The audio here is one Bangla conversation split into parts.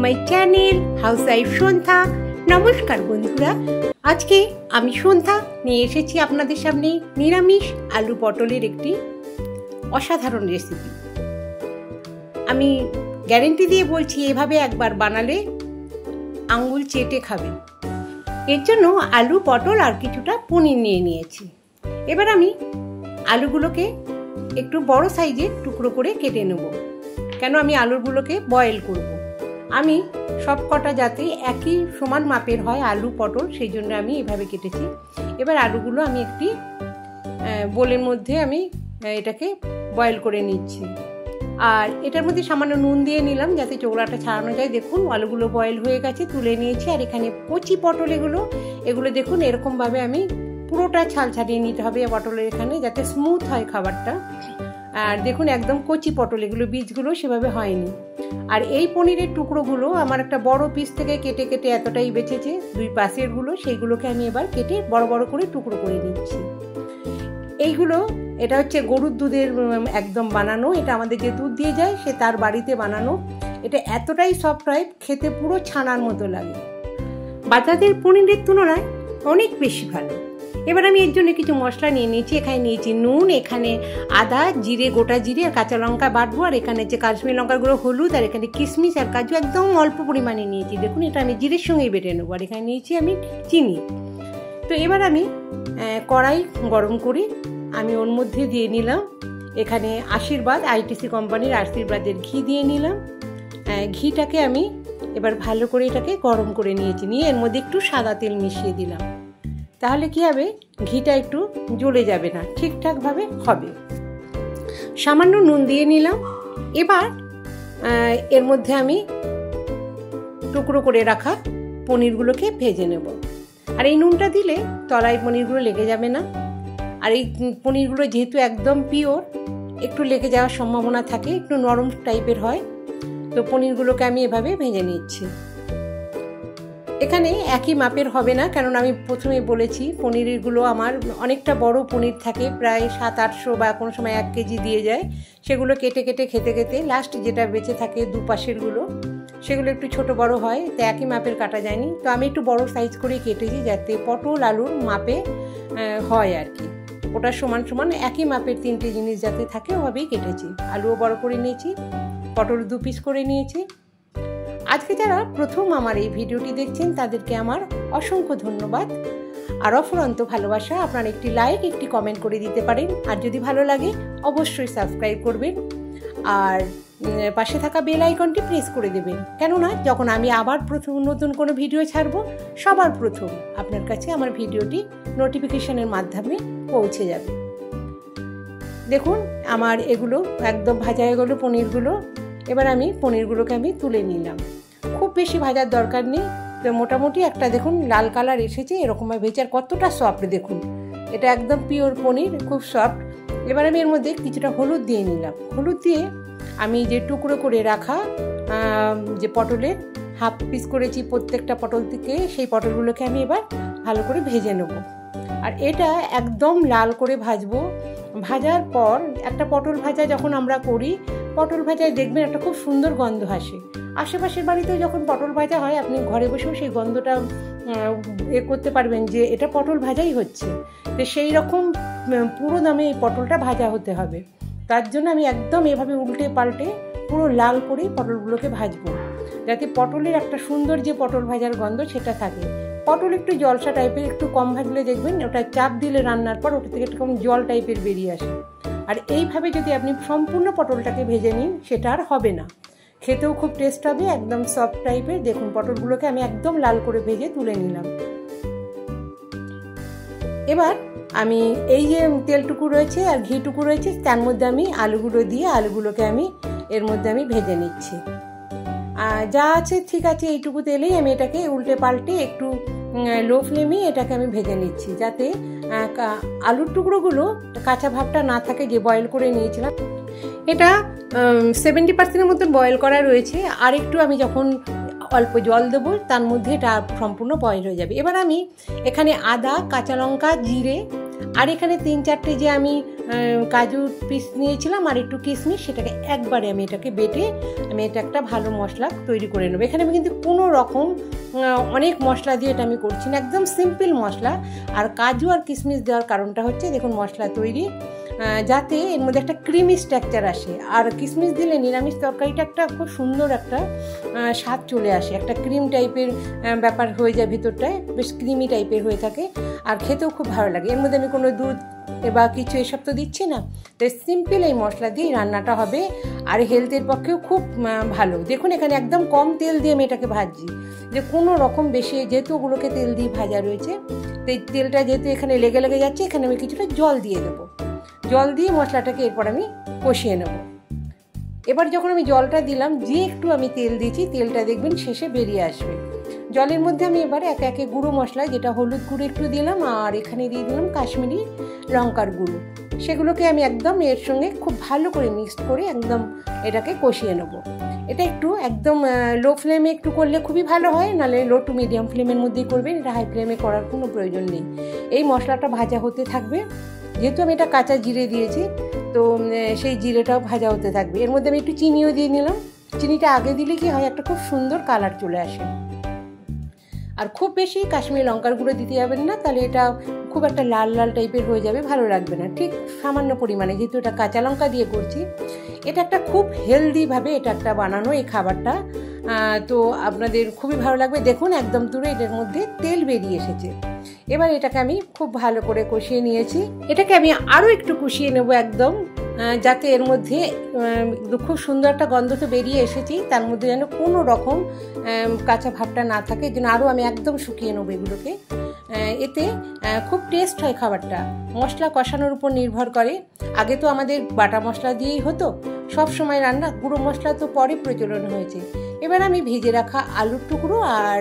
মাই চ্যানেল হাউস ওয়াইফ সন্ধ্যা। নমস্কার বন্ধুরা, আজকে আমি সন্ধ্যা নিয়ে এসেছি আপনাদের সামনে নিরামিষ আলু পটলের একটি অসাধারণ রেসিপি। আমি গ্যারেন্টি দিয়ে বলছি, এভাবে একবার বানালে আঙ্গুল চেটে খাবেন। এর জন্য আলু, পটল আর কিছুটা পনির নিয়ে নিয়েছি। এবার আমি আলুগুলোকে একটু বড় সাইজের টুকরো করে কেটে নেব, কেন আমি আলুগুলোকে বয়েল করব। আমি সব কটা যাতে একই সমান মাপের হয় আলু পটল, সেই জন্য আমি এভাবে কেটেছি। এবার আলুগুলো আমি একটি বোলের মধ্যে আমি এটাকে বয়েল করে নিচ্ছি। আর এটার মধ্যে সামান্য নুন দিয়ে নিলাম যাতে চোখলাটা ছাড়ানো যায়। দেখুন আলুগুলো বয়েল হয়ে গেছে, তুলে নিয়েছি। আর এখানে কচি পটল এগুলো দেখুন এরকমভাবে আমি পুরোটা ছাল ছাড়িয়ে নিতে হবে পটলের এখানে, যাতে স্মুথ হয় খাবারটা। আর দেখুন একদম কচি পটল, এগুলো বীজগুলো সেভাবে হয়নি। আর এই পনিরের টুকরোগুলো আমার একটা বড় পিস থেকে কেটে কেটে এতটাই বেঁচেছে, দুই পাশেরগুলো, সেইগুলোকে আমি এবার কেটে বড় বড় করে টুকরো করে নিচ্ছি। এটা হচ্ছে গরুর দুধের একদম বানানো, এটা আমাদের যে দুধ দিয়ে যায় সে তার বাড়িতে বানানো। এটা এতটাই সফট হয়, খেতে পুরো ছানার মতো লাগে, বাজারের পনিরের তুলনায় অনেক বেশি ভালো। এবার আমি এর জন্য কিছু মশলা নিয়ে নিয়েছি। এখানে নিয়েছি নুন, এখানে আদা, জিরে, গোটা জিরে আর কাঁচা লঙ্কা বাটবো, আর এখানে হচ্ছে কাশ্মীর লঙ্কার গুঁড়ো, হলুদ, আর এখানে কিশমিশ আর কাজু একদম অল্প পরিমাণে নিয়েছি। দেখুন এটা আমি জিরের সঙ্গেই বেটে নেবো। আর এখানে নিয়েছি আমি চিনি। তো এবার আমি কড়াই গরম করি, আমি ওর মধ্যে দিয়ে নিলাম এখানে আশীর্বাদ, আইটিসি কোম্পানির আশীর্বাদের ঘি দিয়ে নিলাম। ঘিটাকে আমি এবার ভালো করে এটাকে গরম করে নিয়েছি, নিয়ে এর মধ্যে একটু সাদা তেল মিশিয়ে দিলাম। তাহলে কি হবে, ঘিটা একটু জ্বলে যাবে না, ঠিকঠাকভাবে হবে। সামান্য নুন দিয়ে নিলাম। এবার এর মধ্যে আমি টুকরো করে রাখা পনিরগুলোকে ভেজে নেব। আর এই নুনটা দিলে তলায় পনিরগুলো লেগে যাবে না। আর এই পনিরগুলো যেহেতু একদম পিওর, একটু লেগে যাওয়ার সম্ভাবনা থাকে, একটু নরম টাইপের হয়। তো পনিরগুলোকে আমি এভাবে ভেজে নিচ্ছি। এখানে একই মাপের হবে না, কারণ আমি প্রথমে বলেছি পনিরগুলো আমার অনেকটা বড় পনির থাকে, প্রায় 700-800 বা কোনো সময় 1 কেজি দিয়ে যায়। সেগুলো কেটে কেটে খেতে লাস্ট যেটা বেঁচে থাকে দুপাশেরগুলো, সেগুলো একটু ছোট বড় হয়, তো একই মাপের কাটা যায়নি। তো আমি একটু বড় সাইজ করে কেটেছি যাতে পটল আলুর মাপে হয় আর কি, ওটা সমান সমান একই মাপের 3টে জিনিস যাতে থাকে ওভাবেই কেটেছি। আলুও বড় করে নিয়েছি, পটল 2 পিস করে নিয়েছি। আজকে যারা প্রথম আমার এই ভিডিওটি দেখছেন তাদেরকে আমার অসংখ্য ধন্যবাদ আর অফুরন্ত ভালোবাসা। আপনারা একটি লাইক, একটি কমেন্ট করে দিতে পারেন। আর যদি ভালো লাগে অবশ্যই সাবস্ক্রাইব করবেন আর পাশে থাকা বেল আইকনটি প্রেস করে দেবেন, কেননা যখন আমি আবার নতুন কোনো ভিডিও ছাড়বো সবার প্রথম আপনার কাছে আমার ভিডিওটি নোটিফিকেশনের মাধ্যমে পৌঁছে যাবে। দেখুন আমার এগুলো একদম ভাজা হয়ে গেলো পনিরগুলো। এবার আমি পনিরগুলোকে তুলে নিলাম। খুব বেশি ভাজার দরকার নেই, তো মোটামুটি একটা দেখুন লাল কালার এসেছে, এরকমভাবে ভেজে। আর কতটা সফট দেখুন, এটা একদম পিওর পনির, খুব সফট। এবার আমি এর মধ্যে কিছুটা হলুদ দিয়ে নিলাম। হলুদ দিয়ে আমি যে টুকরো করে রাখা যে পটলের হাফ পিস করেছি প্রত্যেকটা পটল থেকে, সেই পটলগুলোকে আমি এবার ভালো করে ভেজে নেব। আর এটা একদম লাল করে ভাজবো। ভাজার পর একটা পটল ভাজা যখন আমরা করি, পটল ভাজায় দেখবেন একটা খুব সুন্দর গন্ধ আসে। আশেপাশের বাড়িতেও যখন পটল ভাজা হয় আপনি ঘরে বসেও সেই গন্ধটা করতে পারবেন যে এটা পটল ভাজাই হচ্ছে। তো সেই রকম পুরো দামে এই পটলটা ভাজা হতে হবে। তার জন্য আমি একদম এভাবে উল্টে পাল্টে পুরো লাল করে পটলগুলোকে ভাজবো, যাতে পটলের একটা সুন্দর যে পটল ভাজার গন্ধ সেটা থাকে। পটল একটু জলসা টাইপের, একটু কম ভাজলে দেখবেন ওটা চাপ দিলে রান্নার পর ওটা থেকে একটু কম জল টাইপের বেরিয়ে আসে। আর এইভাবে যদি আপনি সম্পূর্ণ পটলটাকে ভেজে নিন সেটা আর হবে না, খেতেও খুব টেস্ট হবে, একদম সফট টাইপের। দেখুন পটলগুলোকে আমি একদম লাল করে ভেজে তুলে নিলাম। এবার আমি এই যে তেলটুকু রয়েছে আর ঘিটুকু রয়েছে তার মধ্যে আমি আলুগুলো দিয়ে আলুগুলোকে এর মধ্যে ভেজে নিচ্ছি। যা আছে ঠিক আছে, এইটুকু তেলেই আমি এটাকে উল্টে পাল্টে একটু লো ফ্লেমে এটাকে আমি ভেজে নিচ্ছি, যাতে আলুর টুকরোগুলো কাঁচা ভাবটা না থাকে, যে বয়েল করে নিয়েছিলাম। এটা 70% মতন বয়েল করা রয়েছে। আর একটু আমি যখন অল্প জল দেবো তার মধ্যে এটা সম্পূর্ণ বয়েল হয়ে যাবে। এবার আমি এখানে আদা, কাঁচা লঙ্কা, জিরে আর এখানে 3-4টে যে আমি কাজু পিস নিয়েছিলাম আর একটু কিশমিশ, সেটাকে একবারে আমি এটাকে বেটে আমি এটা একটা ভালো মশলা তৈরি করে নেবো। এখানে আমি কিন্তু কোনো রকম অনেক মশলা দিয়ে এটা আমি করছি না, একদম সিম্পল মশলা। আর কাজু আর কিশমিশ দেওয়ার কারণটা হচ্ছে দেখুন মশলা তৈরি যাতে এর মধ্যে একটা ক্রিমি স্ট্রাকচার আসে। আর কিশমিশ দিলে নিরামিষ তরকারিটা একটা খুব সুন্দর একটা স্বাদ চলে আসে, একটা ক্রিম টাইপের ব্যাপার হয়ে যায়, ভিতরটায় বেশ ক্রিমি টাইপের হয়ে থাকে আর খেতেও খুব ভালো লাগে। এর মধ্যে আমি কোনো দুধ বা কিছু এসব তো দিচ্ছি না, তো সিম্পল এই মশলা দিয়ে রান্নাটা হবে আর হেলথের পক্ষেও খুব ভালো। দেখুন এখানে একদম কম তেল দিয়ে আমি এটাকে ভাজছি, যে কোনো রকম বেশি, যেহেতু ওগুলোকে তেল দিয়ে ভাজা রয়েছে তো এই তেলটা যেহেতু এখানে লেগে লেগে যাচ্ছে, এখানে আমি কিছুটা জল দিয়ে দেবো। জল দিয়ে মশলাটাকে এরপর আমি কষিয়ে নেব। এবার যখন আমি জলটা দিলাম, যে একটু আমি তেল দিয়েছি, তেলটা দেখবেন শেষে বেরিয়ে আসবে। জলের মধ্যে আমি এবার একে একে গুঁড়ো মশলা, যেটা হলুদ গুঁড়ো একটু দিলাম আর এখানে দিয়ে দিলাম কাশ্মীরি লঙ্কার গুঁড়ো, সেগুলোকে আমি একদম এর সঙ্গে খুব ভালো করে মিক্সড করে একদম এটাকে কষিয়ে নেব। এটা একটু একদম লো ফ্লেমে একটু করলে খুবই ভালো হয়, নাহলে লো টু মিডিয়াম ফ্লেমের মধ্যেই করবেন, এটা হাই ফ্লেমে করার কোনো প্রয়োজন নেই। এই মশলাটা ভাজা হতে থাকবে, যেহেতু আমি এটা কাঁচা জিরে দিয়েছি তো সেই জিরেটাও ভাজা হতে থাকবে। এর মধ্যে আমি একটু চিনিও দিয়ে নিলাম, চিনিটা আগে দিলে কি হয় একটা খুব সুন্দর কালার চলে আসে। আর খুব বেশি কাশ্মীরি লঙ্কার গুঁড়ো দিতে যাবেন না, তাহলে এটা খুব একটা লাল লাল টাইপের হয়ে যাবে, ভালো লাগবে না। ঠিক সামান্য পরিমাণে, যেহেতু এটা কাঁচা লঙ্কা দিয়ে করছি, এটা একটা খুব হেলদিভাবে এটা একটা বানানো এই খাবারটা, তো আপনাদের খুবই ভালো লাগবে। দেখুন একদম তুলে এটার মধ্যে তেল বেরিয়ে এসেছে। এবার এটাকে আমি খুব ভালো করে কষিয়ে নিয়েছি, এটাকে আমি আরও একটু কষিয়ে নেব একদম, যাতে এর মধ্যে খুব সুন্দর একটা গন্ধ তো বেরিয়ে এসেছি, তার মধ্যে যেন কোনো রকম কাঁচা ভাবটা না থাকে, যেন আরও আমি একদম শুকিয়ে নেবো এগুলোকে। এতে খুব টেস্ট হয় খাবারটা, মশলা কষানোর উপর নির্ভর করে। আগে তো আমাদের বাটা মশলা দিয়েই হতো সব সময় রান্না, গুঁড়ো মশলা তো পরে প্রচলন হয়েছে। এবার আমি ভেজে রাখা আলুর টুকরো আর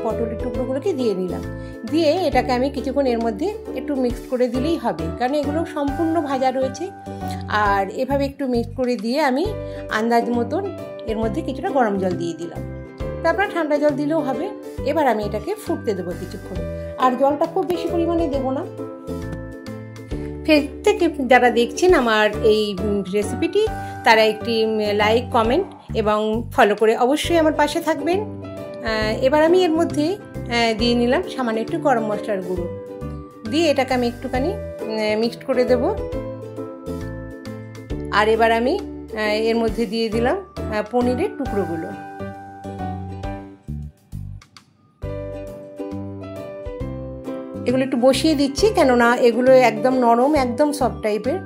পটলের টুকরোগুলোকে দিয়ে নিলাম, দিয়ে এটাকে আমি কিছুক্ষণ এর মধ্যে একটু মিক্সড করে দিলেই হবে, কারণ এগুলো সম্পূর্ণ ভাজা রয়েছে। আর এভাবে একটু মিক্স করে দিয়ে আমি আন্দাজ মতন এর মধ্যে কিছুটা গরম জল দিয়ে দিলাম, তারপর ঠান্ডা জল দিলেও হবে। এবার আমি এটাকে ফুটতে দেবো কিছুক্ষণ, আর জলটা খুব বেশি পরিমাণে দেবো না। ফেসবুক থেকে যারা দেখছেন আমার এই রেসিপিটি, তারা একটি লাইক, কমেন্ট এবং ফলো করে অবশ্যই আমার পাশে থাকবেন। এবার আমি এর মধ্যে দিয়ে নিলাম সামান্য একটু গরম মশলার গুঁড়ো, দিয়ে এটাকে আমি একটুখানি মিক্সড করে দেব। আর এবার আমি এর মধ্যে দিয়ে দিলাম পনিরের টুকরোগুলো। এগুলো একটু বসিয়ে দিচ্ছি, কেননা এগুলো একদম নরম, একদম সফট টাইপের,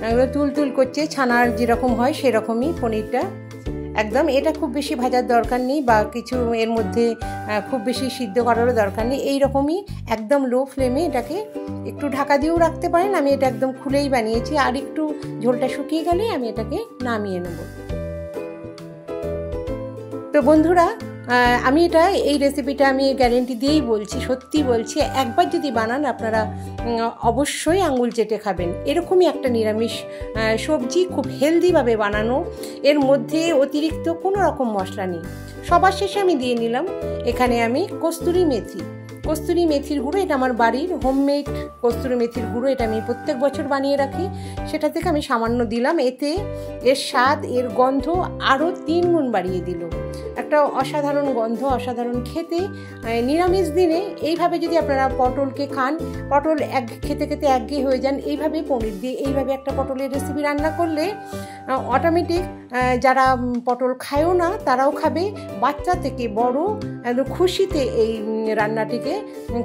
এগুলো তুল করছে, ছানার যেরকম হয় সেরকমই পনিরটা একদম। এটা খুব বেশি ভাজার দরকার নেই বা কিছু এর মধ্যে খুব বেশি সিদ্ধ করারও দরকার নেই, এইরকমই একদম লো ফ্লেমে এটাকে একটু ঢাকা দিয়েও রাখতে পারেন। আমি এটা একদম খুলেই বানিয়েছি, আর একটু ঝোলটা শুকিয়ে গেলে আমি এটাকে নামিয়ে নেব। তো বন্ধুরা, আমি এই রেসিপিটা আমি গ্যারেন্টি দিয়েই বলছি, সত্যি বলছি, একবার যদি বানান আপনারা অবশ্যই আঙুল চেটে খাবেন। এরকমই একটা নিরামিষ সবজি, খুব হেলদিভাবে বানানো, এর মধ্যে অতিরিক্ত কোনো রকম মশলা নেই। সবার শেষে আমি দিয়ে নিলাম এখানে আমি কস্তুরি মেথির গুঁড়ো, এটা আমার বাড়ির হোমমেড কস্তুরি মেথির গুঁড়ো, এটা আমি প্রত্যেক বছর বানিয়ে রাখি, সেটা থেকে আমি সামান্য দিলাম। এতে এর স্বাদ, এর গন্ধ আরও 3 গুণ বাড়িয়ে দিল, একটা অসাধারণ গন্ধ, অসাধারণ খেতে। নিরামিষ দিনে এইভাবে যদি আপনারা পটলকে খান, পটল খেতে খেতে একঘেয়ে হয়ে যান, এইভাবে পনির দিয়ে এইভাবে একটা পটলের রেসিপি রান্না করলে অটোমেটিক যারা পটল খায়ও না তারাও খাবে, বাচ্চা থেকে বড় একদম খুশিতে এই রান্নাটিকে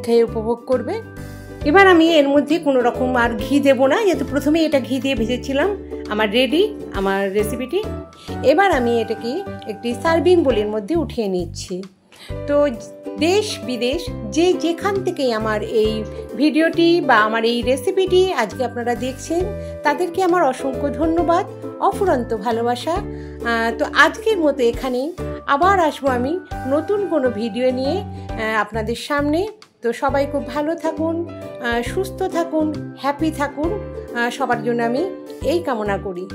খেয়ে উপভোগ করবে। এবার আমি এর মধ্যে কোনো রকম আর ঘি দেবো না, যেহেতু প্রথমে এটা ঘি দিয়ে ভেজেছিলাম। আমার রেডি আমার রেসিপিটি। এবার আমি এটাকে একটি সার্ভিং বোলের মধ্যে উঠিয়ে নিচ্ছি। তো দেশ বিদেশ যেখান থেকেই আমার এই ভিডিওটি বা আমার এই রেসিপিটি আজকে আপনারা দেখছেন, তাদেরকে আমার অসংখ্য ধন্যবাদ, অফুরন্ত ভালোবাসা। তো আজকের মতো এখানেই, আবার আসবো আমি নতুন কোনো ভিডিও নিয়ে আপনাদের সামনে। তো সবাই খুব ভালো থাকুন, সুস্থ থাকুন, হ্যাপি থাকুন, সবার জন্য আমি এই কামনা করি।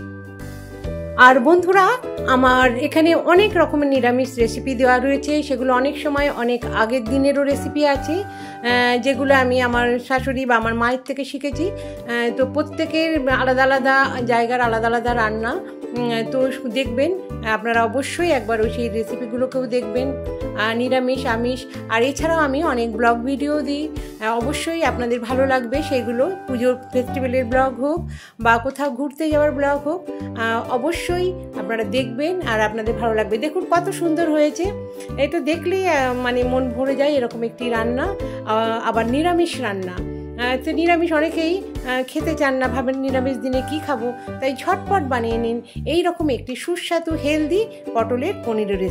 আর বন্ধুরা, আমার এখানে অনেক রকমের নিরামিষ রেসিপি দেওয়া রয়েছে, সেগুলো অনেক সময় অনেক আগের দিনেরও রেসিপি আছে, যেগুলো আমি আমার শাশুড়ি বা আমার মায়ের থেকে শিখেছি। তো প্রত্যেকের আলাদা আলাদা জায়গার আলাদা আলাদা রান্না, তো দেখবেন আপনারা অবশ্যই একবার ওই সেই রেসিপিগুলোকেও দেখবেন, নিরামিষ আমিষ। আর এছাড়াও আমি অনেক ব্লগ ভিডিও দিই, অবশ্যই আপনাদের ভালো লাগবে সেগুলো। পুজোর ফেস্টিভ্যালের ব্লগ হোক বা কোথাও ঘুরতে যাওয়ার ব্লগ হোক, অবশ্যই আপনারা দেখবেন আর আপনাদের ভালো লাগবে। দেখুন কত সুন্দর হয়েছে, এটা দেখলেই মানে মন ভরে যায়। এরকম একটি রান্না, আবার নিরামিষ রান্না। তো নিরামিষ অনেকেই খেতে চান না, ভাবেন নিরামিষ দিনে কি খাবো, তাই ঝটপট বানিয়ে নিন এই রকম একটি সুস্বাদু হেলদি পটলের পনিরের রেসিপি।